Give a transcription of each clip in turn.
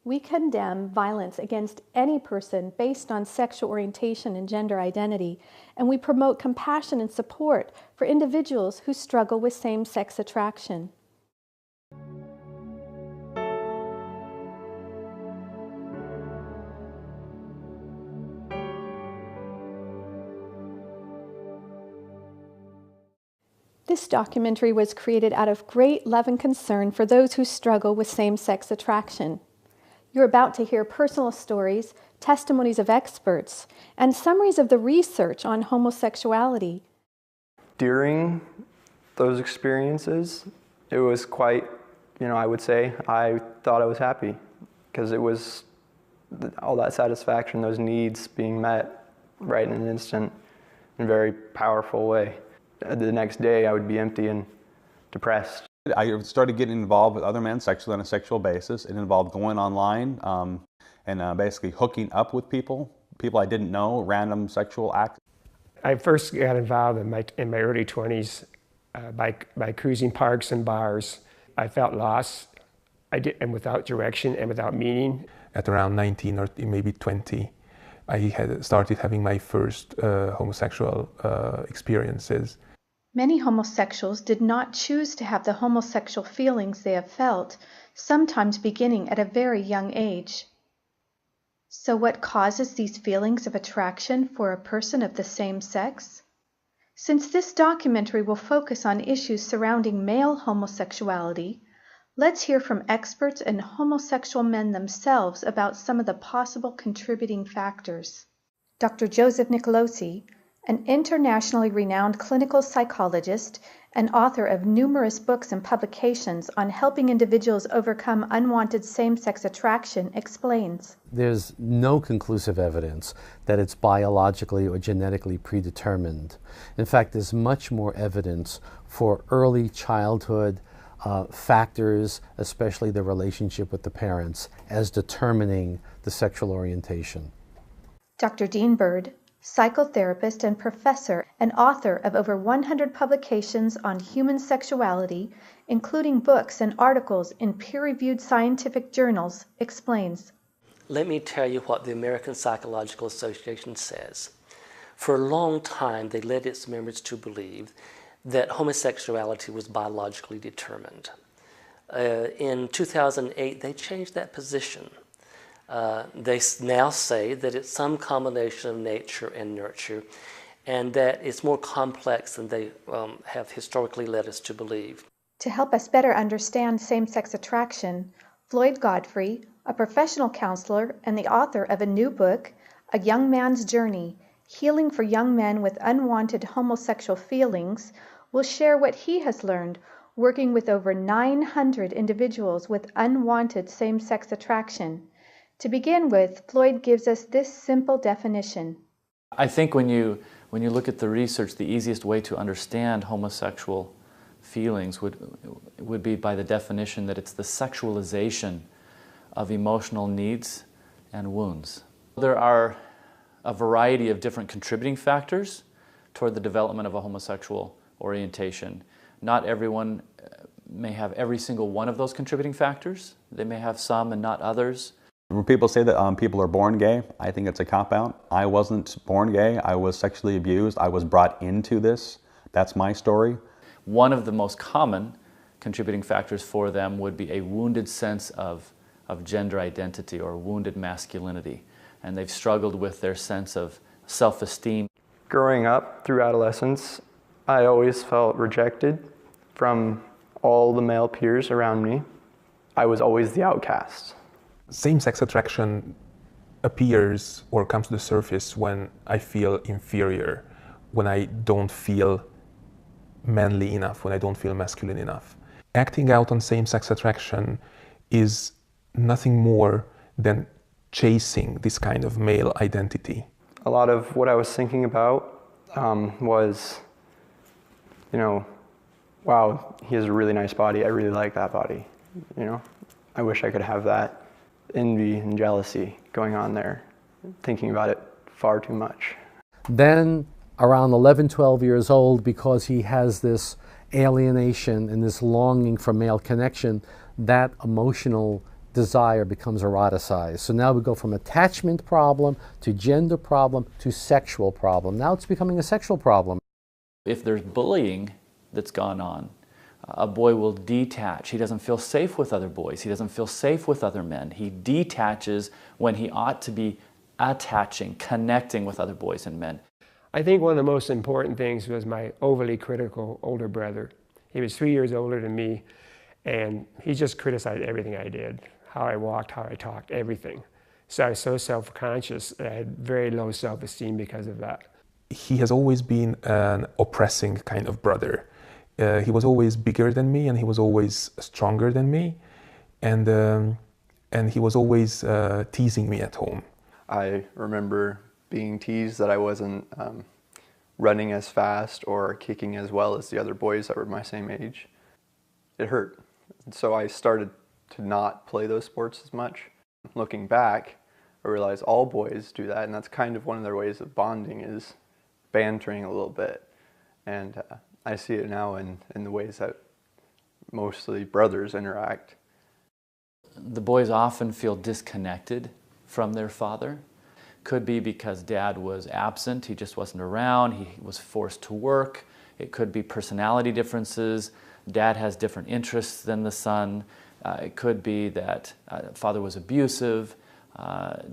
We condemn violence against any person based on sexual orientation and gender identity, and we promote compassion and support for individuals who struggle with same-sex attraction. This documentary was created out of great love and concern for those who struggle with same-sex attraction. You're about to hear personal stories, testimonies of experts, and summaries of the research on homosexuality. During those experiences, it was quite, I would say, I thought I was happy because it was all that satisfaction, those needs being met right in an instant in a very powerful way. The next day I would be empty and depressed. I started getting involved with other men sexually on a sexual basis. It involved going online and basically hooking up with people I didn't know, random sexual acts. I first got involved in my early 20s by cruising parks and bars. I felt lost and without direction and without meaning. At around 19 or maybe 20, I had started having my first homosexual experiences. Many homosexuals did not choose to have the homosexual feelings they have felt, sometimes beginning at a very young age. So what causes these feelings of attraction for a person of the same sex? Since this documentary will focus on issues surrounding male homosexuality, let's hear from experts and homosexual men themselves about some of the possible contributing factors. Dr. Joseph Nicolosi, an internationally renowned clinical psychologist and author of numerous books and publications on helping individuals overcome unwanted same-sex attraction, explains. There's no conclusive evidence that it's biologically or genetically predetermined. In fact, there's much more evidence for early childhood factors, especially the relationship with the parents, as determining the sexual orientation. Dr. Dean Bird, psychotherapist and professor and author of over 100 publications on human sexuality, including books and articles in peer-reviewed scientific journals, explains. Let me tell you what the American Psychological Association says. For a long time, they led its members to believe that homosexuality was biologically determined. In 2008, they changed that position. They now say that it's some combination of nature and nurture, and that it's more complex than they have historically led us to believe. To help us better understand same-sex attraction, Floyd Godfrey, a professional counselor and the author of a new book, A Young Man's Journey, Healing for Young Men with Unwanted Homosexual Feelings, will share what he has learned working with over 900 individuals with unwanted same-sex attraction. To begin with, Floyd gives us this simple definition. I think when you look at the research, the easiest way to understand homosexual feelings would be by the definition that it's the sexualization of emotional needs and wounds. There are a variety of different contributing factors toward the development of a homosexual orientation. Not everyone may have every single one of those contributing factors. They may have some and not others. When people say that people are born gay, I think it's a cop-out. I wasn't born gay. I was sexually abused. I was brought into this. That's my story. One of the most common contributing factors for them would be a wounded sense of gender identity or wounded masculinity. And they've struggled with their sense of self-esteem. Growing up through adolescence, I always felt rejected from all the male peers around me. I was always the outcast. Same-sex attraction appears or comes to the surface when I feel inferior, when I don't feel manly enough, when I don't feel masculine enough. Acting out on same-sex attraction is nothing more than chasing this kind of male identity. A lot of what I was thinking about was, wow, he has a really nice body. I really like that body. I wish I could have that. Envy and jealousy going on there, thinking about it far too much. Then around 11, 12 years old, because he has this alienation and this longing for male connection, that emotional desire becomes eroticized. So now we go from attachment problem to gender problem to sexual problem. Now it's becoming a sexual problem. If there's bullying that's gone on, a boy will detach. He doesn't feel safe with other boys. He doesn't feel safe with other men. He detaches when he ought to be attaching, connecting with other boys and men. I think one of the most important things was my overly critical older brother. He was 3 years older than me, and he just criticized everything I did, how I walked, how I talked, everything. So I was so self-conscious that I had very low self-esteem because of that. He has always been an oppressing kind of brother. He was always bigger than me, and he was always stronger than me, and he was always teasing me at home. I remember being teased that I wasn't running as fast or kicking as well as the other boys that were my same age. It hurt. So I started to not play those sports as much. Looking back, I realized all boys do that, and that's kind of one of their ways of bonding, is bantering a little bit. And I see it now in the ways that mostly brothers interact. The boys often feel disconnected from their father. Could be because dad was absent, he just wasn't around, he was forced to work. It could be personality differences. Dad has different interests than the son. It could be that father was abusive.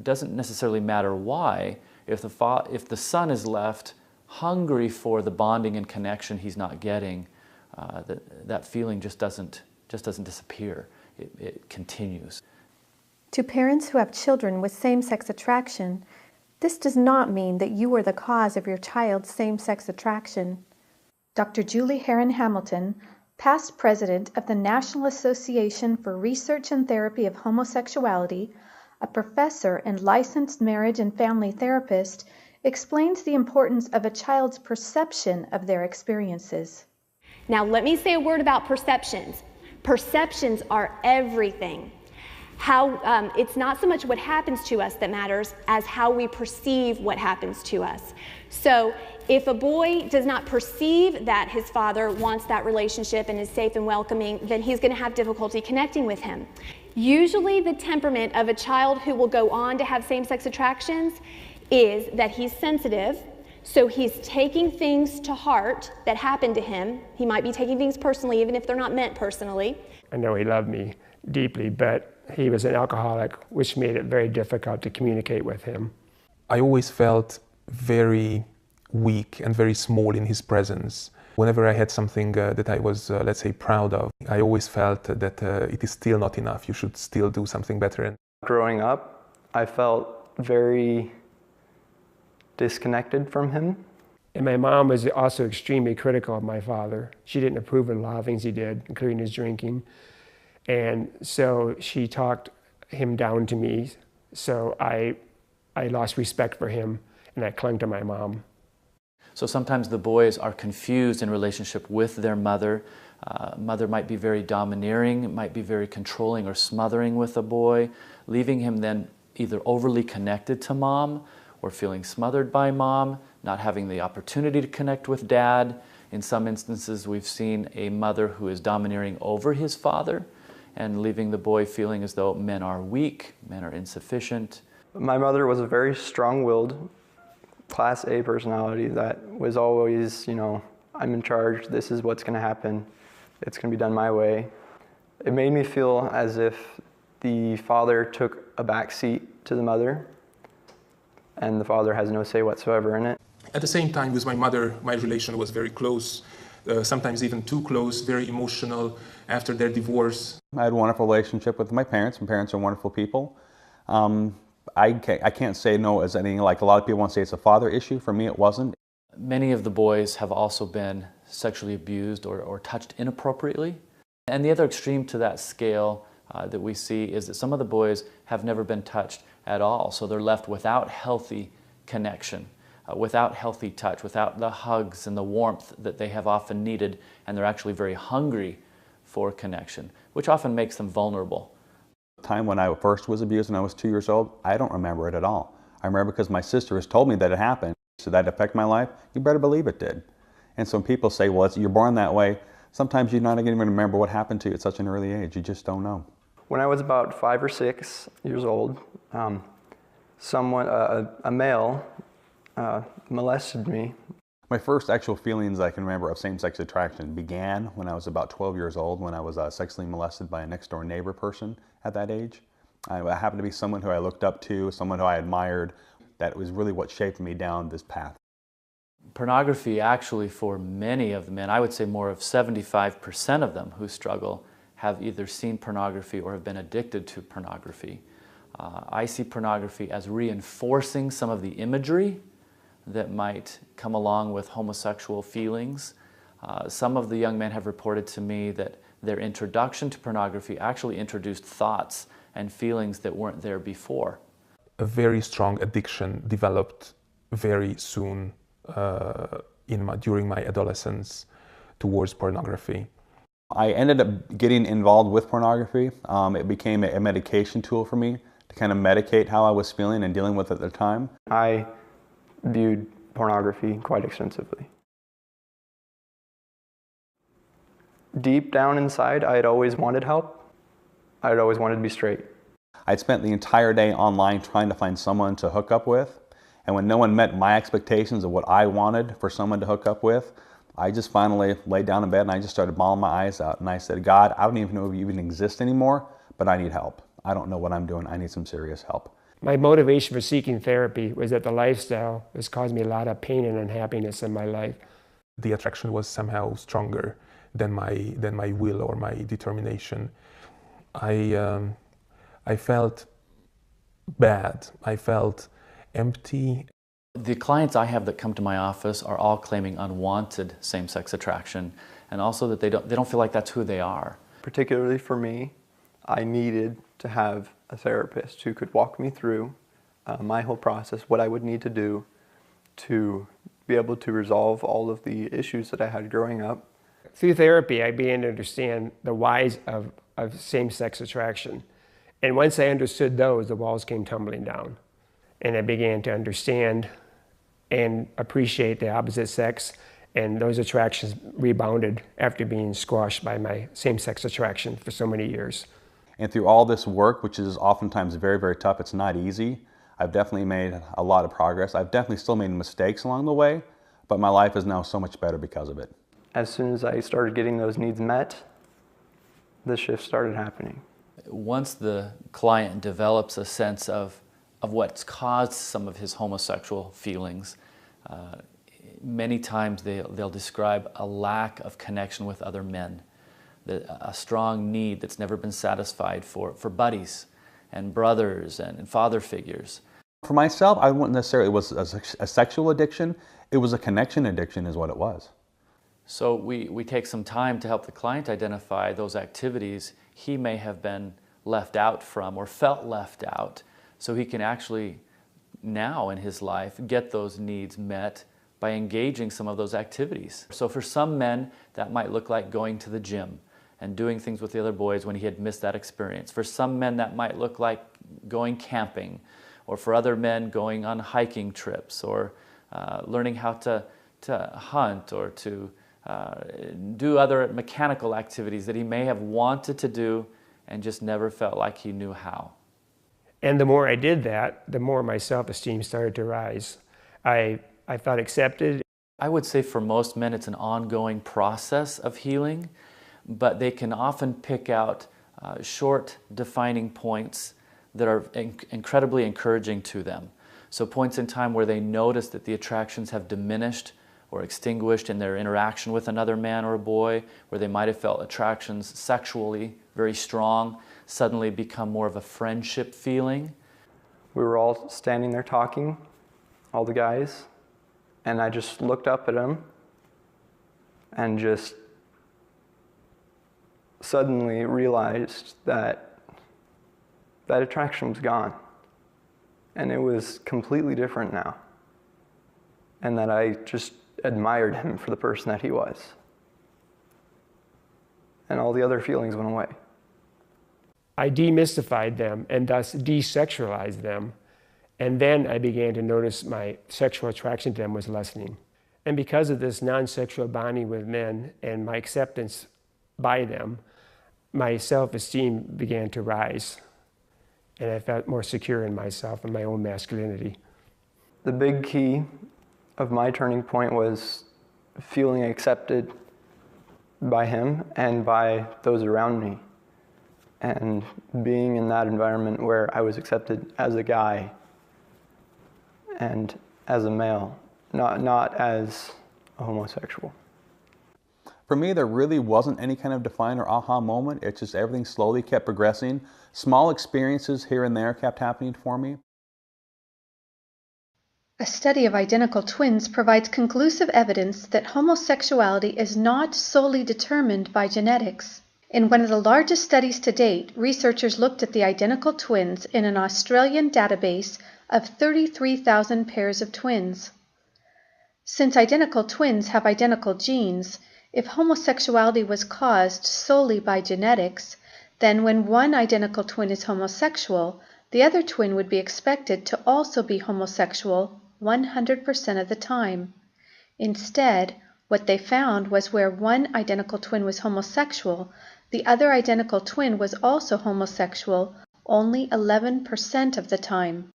Doesn't necessarily matter why. If the son is left hungry for the bonding and connection he's not getting, that feeling just doesn't disappear. It continues. To parents who have children with same-sex attraction, this does not mean that you are the cause of your child's same-sex attraction. Dr. Julie Heron Hamilton, past president of the National Association for Research and Therapy of Homosexuality, a professor and licensed marriage and family therapist, explains the importance of a child's perception of their experiences. Now let me say a word about perceptions. Perceptions are everything. It's not so much what happens to us that matters as how we perceive what happens to us. So if a boy does not perceive that his father wants that relationship and is safe and welcoming, then he's going to have difficulty connecting with him. Usually the temperament of a child who will go on to have same-sex attractions is that he's sensitive, so he's taking things to heart that happen to him. He might be taking things personally, even if they're not meant personally. I know he loved me deeply, but he was an alcoholic, which made it very difficult to communicate with him. I always felt very weak and very small in his presence. Whenever I had something that I was, let's say, proud of, I always felt that it is still not enough. You should still do something better. And growing up, I felt very disconnected from him. And my mom was also extremely critical of my father. She didn't approve of a lot of things he did, including his drinking. And so she talked him down to me. So I lost respect for him, and I clung to my mom. So sometimes the boys are confused in relationship with their mother. Mother might be very domineering, might be very controlling or smothering with a boy, leaving him then either overly connected to mom or feeling smothered by mom, not having the opportunity to connect with dad. In some instances, we've seen a mother who is domineering over his father and leaving the boy feeling as though men are weak, men are insufficient. My mother was a very strong-willed, Class A personality that was always, I'm in charge, this is what's going to happen, it's going to be done my way. It made me feel as if the father took a back seat to the mother, and the father has no say whatsoever in it. at the same time, with my mother, my relation was very close, sometimes even too close, very emotional after their divorce. I had a wonderful relationship with my parents. My parents are wonderful people. I can't say no as anything like a lot of people want to say it's a father issue. For me, it wasn't. Many of the boys have also been sexually abused or touched inappropriately. And the other extreme to that scale that we see is that some of the boys have never been touched at all. So they're left without healthy connection, without healthy touch, without the hugs and the warmth that they have often needed, and they're actually very hungry for connection, which often makes them vulnerable. The time when I first was abused when I was 2 years old, I don't remember it at all. I remember because my sister has told me that it happened. Did that affect my life? You better believe it did. And so when people say, well, you're born that way, sometimes you're not even going to remember what happened to you at such an early age. You just don't know. When I was about 5 or 6 years old, a male molested me. My first actual feelings I can remember of same-sex attraction began when I was about 12 years old, when I was sexually molested by a next-door neighbor person at that age. I happened to be someone who I looked up to, someone who I admired. That was really what shaped me down this path. Pornography actually, for many of the men, I would say more of 75% of them who struggle, have either seen pornography or have been addicted to pornography. I see pornography as reinforcing some of the imagery that might come along with homosexual feelings. Some of the young men have reported to me that their introduction to pornography actually introduced thoughts and feelings that weren't there before. A very strong addiction developed very soon during my adolescence towards pornography. I ended up getting involved with pornography. It became a medication tool for me to kind of medicate how I was feeling and dealing with it at the time. I viewed pornography quite extensively. Deep down inside, I had always wanted help. I had always wanted to be straight. I'd spent the entire day online trying to find someone to hook up with, and when no one met my expectations of what I wanted for someone to hook up with, I just finally laid down in bed and I just started bawling my eyes out, and I said, God, I don't even know if you even exist anymore, but I need help. I don't know what I'm doing. I need some serious help. My motivation for seeking therapy was that the lifestyle was causing me a lot of pain and unhappiness in my life. The attraction was somehow stronger than my will or my determination. I felt bad. I felt empty. The clients I have that come to my office are all claiming unwanted same-sex attraction, and also that they don't feel like that's who they are. Particularly for me, I needed to have a therapist who could walk me through my whole process, what I would need to do to be able to resolve all of the issues that I had growing up. Through therapy, I began to understand the whys of same-sex attraction. And once I understood those, the walls came tumbling down. And I began to understand and appreciate the opposite sex, and those attractions rebounded after being squashed by my same-sex attraction for so many years. And through all this work, which is oftentimes very, very tough, it's not easy, I've definitely made a lot of progress. I've definitely still made mistakes along the way, but my life is now so much better because of it. As soon as I started getting those needs met, the shift started happening. Once the client develops a sense of what's caused some of his homosexual feelings, many times they'll describe a lack of connection with other men, a strong need that's never been satisfied for buddies and brothers and father figures. For myself, I wouldn't necessarily, it was a sexual addiction, it was a connection addiction is what it was. So we take some time to help the client identify those activities he may have been left out from or felt left out, so he can actually now in his life get those needs met by engaging some of those activities. So for some men, that might look like going to the gym and doing things with the other boys when he had missed that experience. For some men, that might look like going camping, or for other men, going on hiking trips, or learning how to hunt, or to do other mechanical activities that he may have wanted to do and just never felt like he knew how. And the more I did that, the more my self-esteem started to rise. I felt accepted. I would say for most men it's an ongoing process of healing, but they can often pick out short defining points that are incredibly encouraging to them. So points in time where they notice that the attractions have diminished or extinguished in their interaction with another man or a boy, where they might have felt attractions sexually very strong, suddenly become more of a friendship feeling. We were all standing there talking, all the guys, and I just looked up at him and just suddenly realized that that attraction was gone, and it was completely different now, and that I just admired him for the person that he was, and all the other feelings went away. I demystified them and thus desexualized them, and then I began to notice my sexual attraction to them was lessening. And because of this non-sexual bonding with men and my acceptance by them, my self-esteem began to rise, and I felt more secure in myself and my own masculinity. The big key of my turning point was feeling accepted by him and by those around me, and being in that environment where I was accepted as a guy and as a male, not as a homosexual. For me, there really wasn't any kind of define or aha moment. It's just everything slowly kept progressing. Small experiences here and there kept happening for me. A study of identical twins provides conclusive evidence that homosexuality is not solely determined by genetics. In one of the largest studies to date, researchers looked at the identical twins in an Australian database of 33,000 pairs of twins. Since identical twins have identical genes, if homosexuality was caused solely by genetics, then when one identical twin is homosexual, the other twin would be expected to also be homosexual 100% of the time. Instead, what they found was where one identical twin was homosexual, the other identical twin was also homosexual only 11% of the time.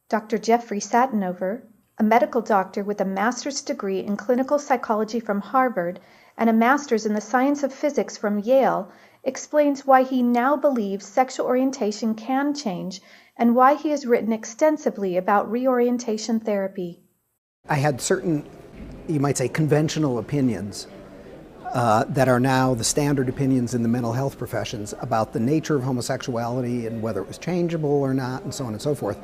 Dr. Jeffrey Satinover, a medical doctor with a master's degree in clinical psychology from Harvard and a master's in the science of physics from Yale, explains why he now believes sexual orientation can change and why he has written extensively about reorientation therapy. I had certain, you might say, conventional opinions that are now the standard opinions in the mental health professions about the nature of homosexuality and whether it was changeable or not, and so on and so forth.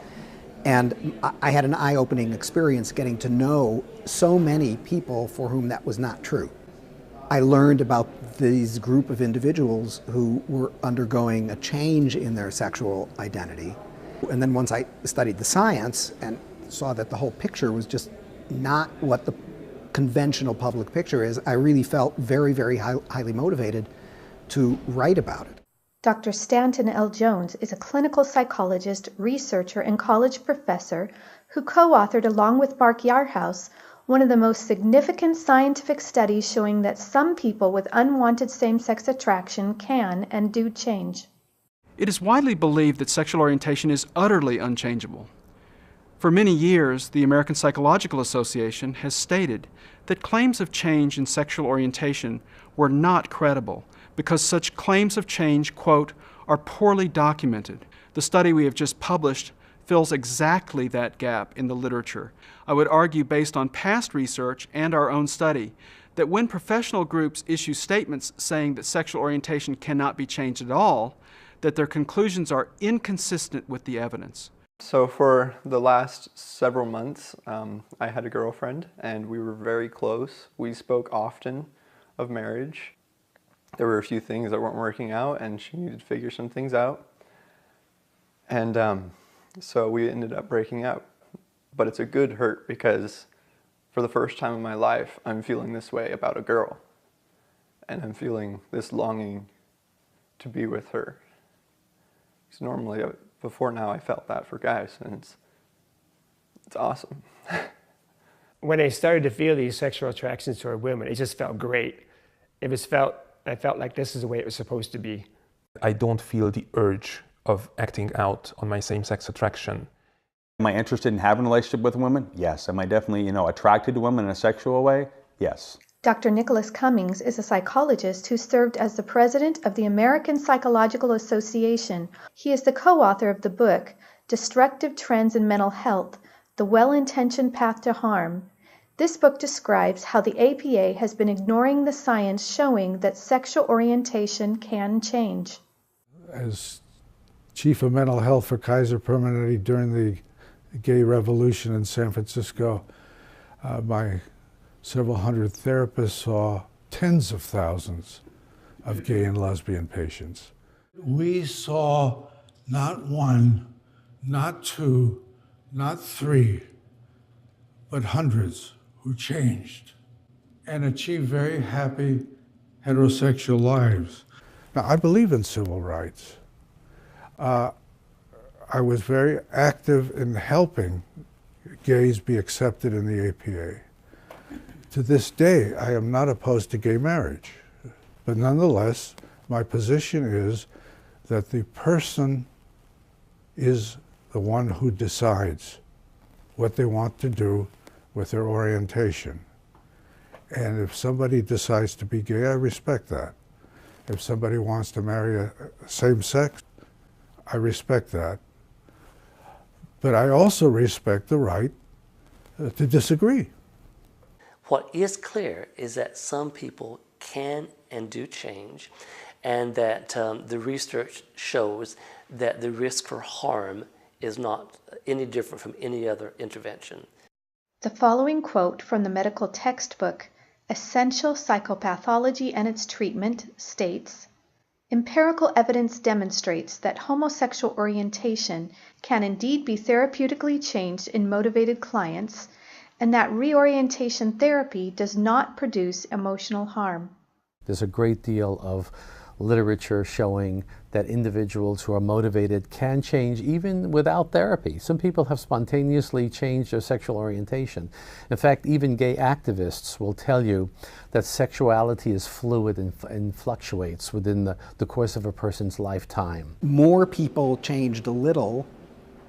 And I had an eye-opening experience getting to know so many people for whom that was not true. I learned about these group of individuals who were undergoing a change in their sexual identity. And then once I studied the science and saw that the whole picture was just not what the conventional public picture is, I really felt very, very highly motivated to write about it. Dr. Stanton L. Jones is a clinical psychologist, researcher, and college professor who co-authored, along with Mark Yarhouse, one of the most significant scientific studies showing that some people with unwanted same-sex attraction can and do change. It is widely believed that sexual orientation is utterly unchangeable. For many years, the American Psychological Association has stated that claims of change in sexual orientation were not credible because such claims of change, quote, are poorly documented. The study we have just published fills exactly that gap in the literature. I would argue, based on past research and our own study, that when professional groups issue statements saying that sexual orientation cannot be changed at all, that their conclusions are inconsistent with the evidence. So for the last several months, I had a girlfriend and we were very close. We spoke often of marriage. There were a few things that weren't working out and she needed to figure some things out. And so we ended up breaking up. But it's a good hurt because for the first time in my life, I'm feeling this way about a girl. And I'm feeling this longing to be with her. Because normally, before now, I felt that for guys, and it's awesome. When I started to feel these sexual attractions toward women, it just felt great. I felt like this is the way it was supposed to be. I don't feel the urge of acting out on my same-sex attraction. Am I interested in having a relationship with women? Yes. Am I definitely, attracted to women in a sexual way? Yes. Dr. Nicholas Cummings is a psychologist who served as the president of the American Psychological Association. He is the co-author of the book, Destructive Trends in Mental Health, The Well-Intentioned Path to Harm. This book describes how the APA has been ignoring the science showing that sexual orientation can change. As chief of mental health for Kaiser Permanente during the gay revolution in San Francisco, my several hundred therapists saw tens of thousands of gay and lesbian patients. We saw not one, not two, not three, but hundreds who changed and achieved very happy heterosexual lives. Now, I believe in civil rights. I was very active in helping gays be accepted in the APA. To this day, I am not opposed to gay marriage. But nonetheless, my position is that the person is the one who decides what they want to do with their orientation. And if somebody decides to be gay, I respect that. If somebody wants to marry a same sex, I respect that. But I also respect the right to disagree. What is clear is that some people can and do change, and that the research shows that the risk for harm is not any different from any other intervention. The following quote from the medical textbook, Essential Psychopathology and Its Treatment, states, "Empirical evidence demonstrates that homosexual orientation can indeed be therapeutically changed in motivated clients, and that reorientation therapy does not produce emotional harm." There's a great deal of literature showing that individuals who are motivated can change even without therapy. Some people have spontaneously changed their sexual orientation. In fact, even gay activists will tell you that sexuality is fluid and fluctuates within the course of a person's lifetime. More people changed a little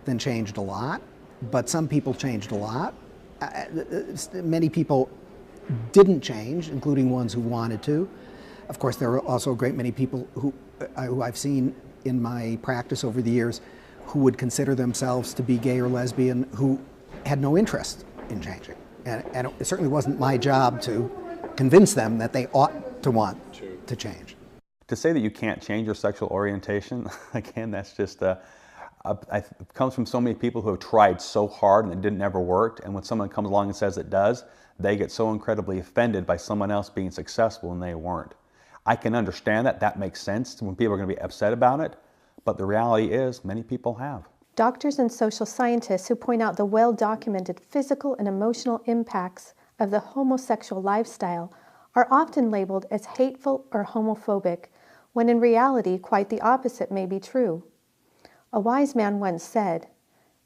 than changed a lot, but some people changed a lot. Many people didn't change, including ones who wanted to. Of course, there are also a great many people who I've seen in my practice over the years who would consider themselves to be gay or lesbian who had no interest in changing. And it certainly wasn't my job to convince them that they ought to want to change. To say that you can't change your sexual orientation, again, that's just it comes from so many people who have tried so hard and it didn't ever work, and when someone comes along and says it does, they get so incredibly offended by someone else being successful and they weren't. I can understand that. That makes sense when people are going to be upset about it, but the reality is many people have. Doctors and social scientists who point out the well-documented physical and emotional impacts of the homosexual lifestyle are often labeled as hateful or homophobic, when in reality quite the opposite may be true. A wise man once said,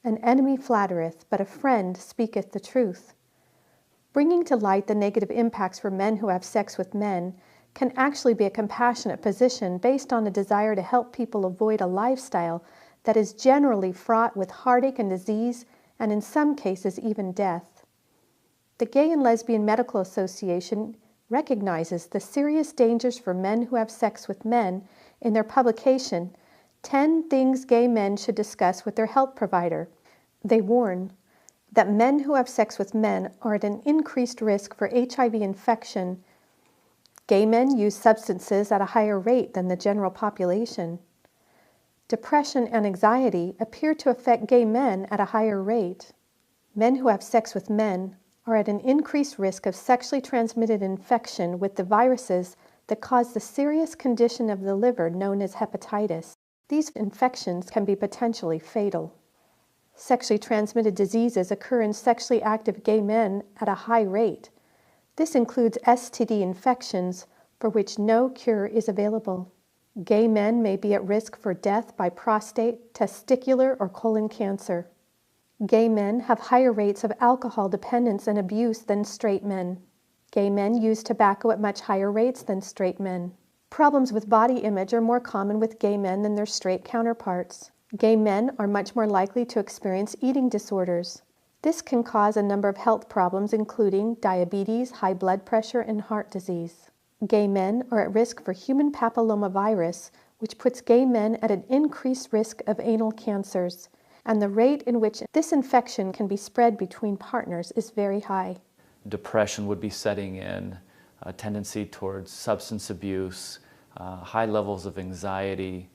"An enemy flattereth, but a friend speaketh the truth." Bringing to light the negative impacts for men who have sex with men can actually be a compassionate position based on a desire to help people avoid a lifestyle that is generally fraught with heartache and disease, and in some cases even death. The Gay and Lesbian Medical Association recognizes the serious dangers for men who have sex with men in their publication, 10 Things Gay Men Should Discuss with Their Health Provider. They warn that men who have sex with men are at an increased risk for HIV infection. Gay men use substances at a higher rate than the general population. Depression and anxiety appear to affect gay men at a higher rate. Men who have sex with men are at an increased risk of sexually transmitted infection with the viruses that cause the serious condition of the liver known as hepatitis. These infections can be potentially fatal. Sexually transmitted diseases occur in sexually active gay men at a high rate. This includes STD infections for which no cure is available. Gay men may be at risk for death by prostate, testicular, or colon cancer. Gay men have higher rates of alcohol dependence and abuse than straight men. Gay men use tobacco at much higher rates than straight men. Problems with body image are more common with gay men than their straight counterparts. Gay men are much more likely to experience eating disorders. This can cause a number of health problems, including diabetes, high blood pressure, and heart disease. Gay men are at risk for human papillomavirus, which puts gay men at an increased risk of anal cancers, and the rate in which this infection can be spread between partners is very high. Depression would be setting in, a tendency towards substance abuse, high levels of anxiety.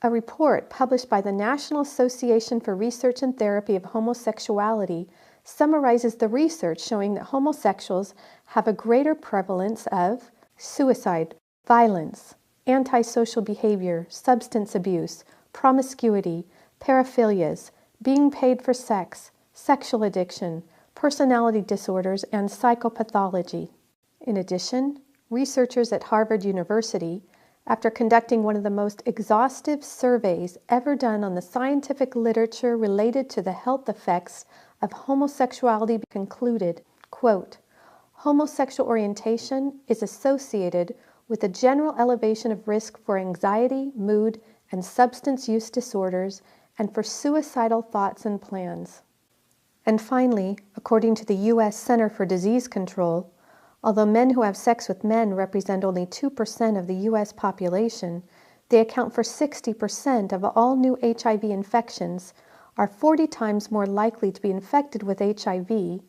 A report published by the National Association for Research and Therapy of Homosexuality summarizes the research showing that homosexuals have a greater prevalence of suicide, violence, antisocial behavior, substance abuse, promiscuity, paraphilias, being paid for sex, sexual addiction, personality disorders, and psychopathology. In addition, researchers at Harvard University, after conducting one of the most exhaustive surveys ever done on the scientific literature related to the health effects of homosexuality, concluded, quote, homosexual orientation is associated with a general elevation of risk for anxiety, mood, and substance use disorders, and for suicidal thoughts and plans. And finally, according to the U.S. Center for Disease Control, although men who have sex with men represent only 2% of the U.S. population, they account for 60% of all new HIV infections, are 40 times more likely to be infected with HIV,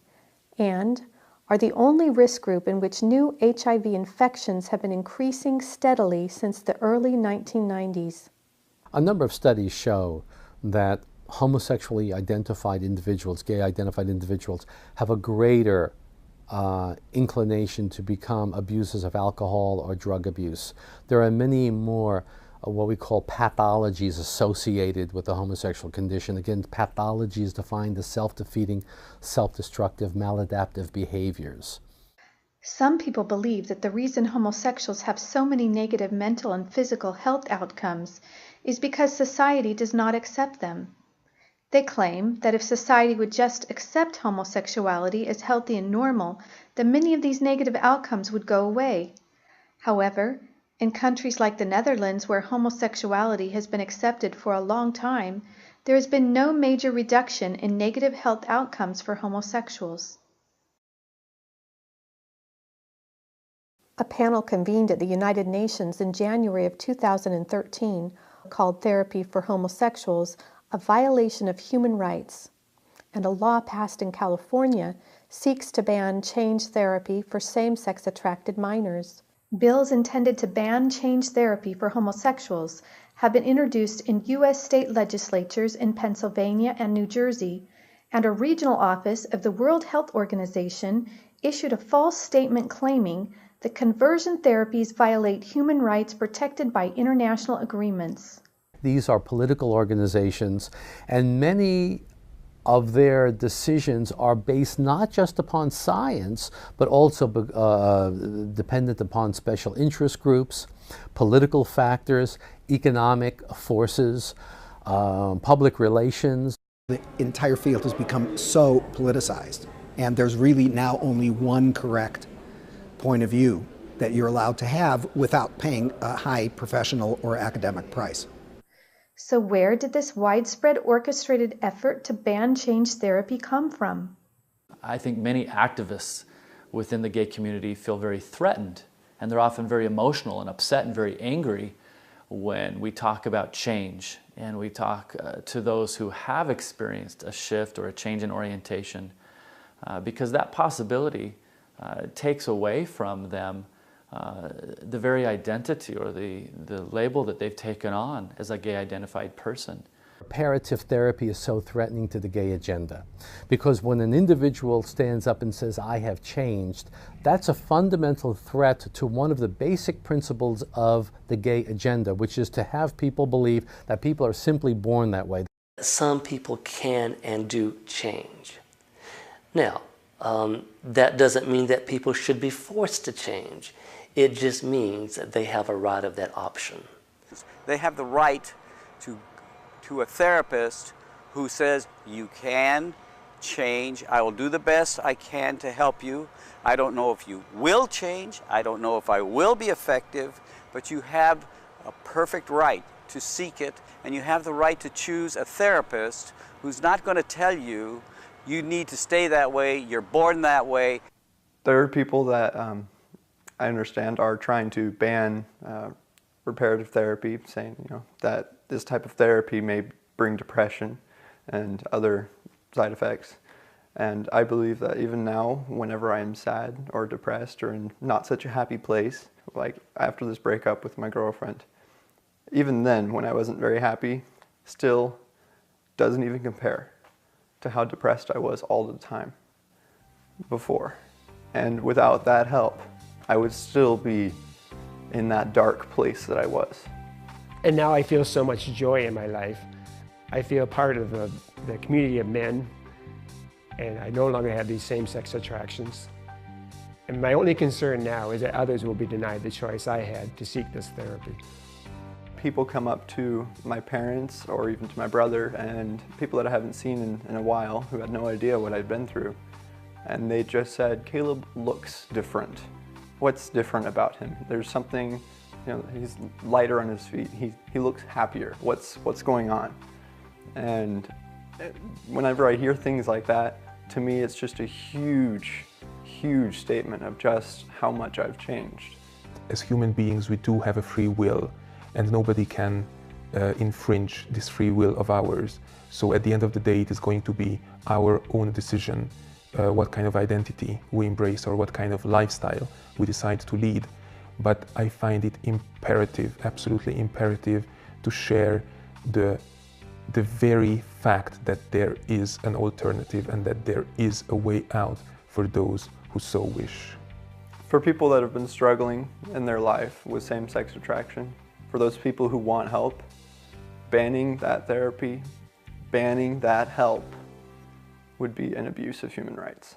and are the only risk group in which new HIV infections have been increasing steadily since the early 1990s. A number of studies show that homosexually identified individuals, gay identified individuals, have a greater inclination to become abusers of alcohol or drug abuse. There are many more what we call pathologies associated with the homosexual condition. Again, pathology is defined as self-defeating, self-destructive, maladaptive behaviors. Some people believe that the reason homosexuals have so many negative mental and physical health outcomes is because society does not accept them. They claim that if society would just accept homosexuality as healthy and normal, then many of these negative outcomes would go away. However, in countries like the Netherlands, where homosexuality has been accepted for a long time, there has been no major reduction in negative health outcomes for homosexuals. A panel convened at the United Nations in January of 2013 called Therapy for Homosexuals a violation of human rights, and a law passed in California seeks to ban change therapy for same-sex attracted minors. Bills intended to ban change therapy for homosexuals have been introduced in U.S. state legislatures in Pennsylvania and New Jersey, and a regional office of the World Health Organization issued a false statement claiming that conversion therapies violate human rights protected by international agreements. These are political organizations, and many of their decisions are based not just upon science, but also dependent upon special interest groups, political factors, economic forces, public relations. The entire field has become so politicized, and there's really now only one correct point of view that you're allowed to have without paying a high professional or academic price. So where did this widespread orchestrated effort to ban change therapy come from? I think many activists within the gay community feel very threatened, and they're often very emotional and upset and very angry when we talk about change and we talk to those who have experienced a shift or a change in orientation, because that possibility takes away from them the very identity or the label that they've taken on as a gay identified person. Reparative therapy is so threatening to the gay agenda because when an individual stands up and says, I have changed, that's a fundamental threat to one of the basic principles of the gay agenda, which is to have people believe that people are simply born that way. Some people can and do change. Now, that doesn't mean that people should be forced to change. It just means that they have a right of that option. They have the right to a therapist who says, you can change. I will do the best I can to help you. I don't know if you will change. I don't know if I will be effective, but you have a perfect right to seek it, and you have the right to choose a therapist who's not going to tell you, you need to stay that way, you're born that way. There are people that I understand are trying to ban reparative therapy, saying that this type of therapy may bring depression and other side effects. And I believe that even now, whenever I am sad or depressed or in not such a happy place, like after this breakup with my girlfriend, even then when I wasn't very happy, still doesn't even compare to how depressed I was all the time before. And without that help, I would still be in that dark place that I was. And now I feel so much joy in my life. I feel part of the community of men, and I no longer have these same-sex attractions. And my only concern now is that others will be denied the choice I had to seek this therapy. People come up to my parents or even to my brother, and people that I haven't seen in a while who had no idea what I'd been through, and they just said, Caleb looks different. What's different about him? There's something, you know, he's lighter on his feet. He looks happier. What's going on? And whenever I hear things like that, to me it's just a huge, huge statement of just how much I've changed. As human beings, we do have a free will, and nobody can infringe this free will of ours. So at the end of the day, it is going to be our own decision what kind of identity we embrace or what kind of lifestyle we decide to lead. But I find it imperative, absolutely imperative, to share the very fact that there is an alternative and that there is a way out for those who so wish. For people that have been struggling in their life with same-sex attraction, for those people who want help, banning that therapy, banning that help would be an abuse of human rights.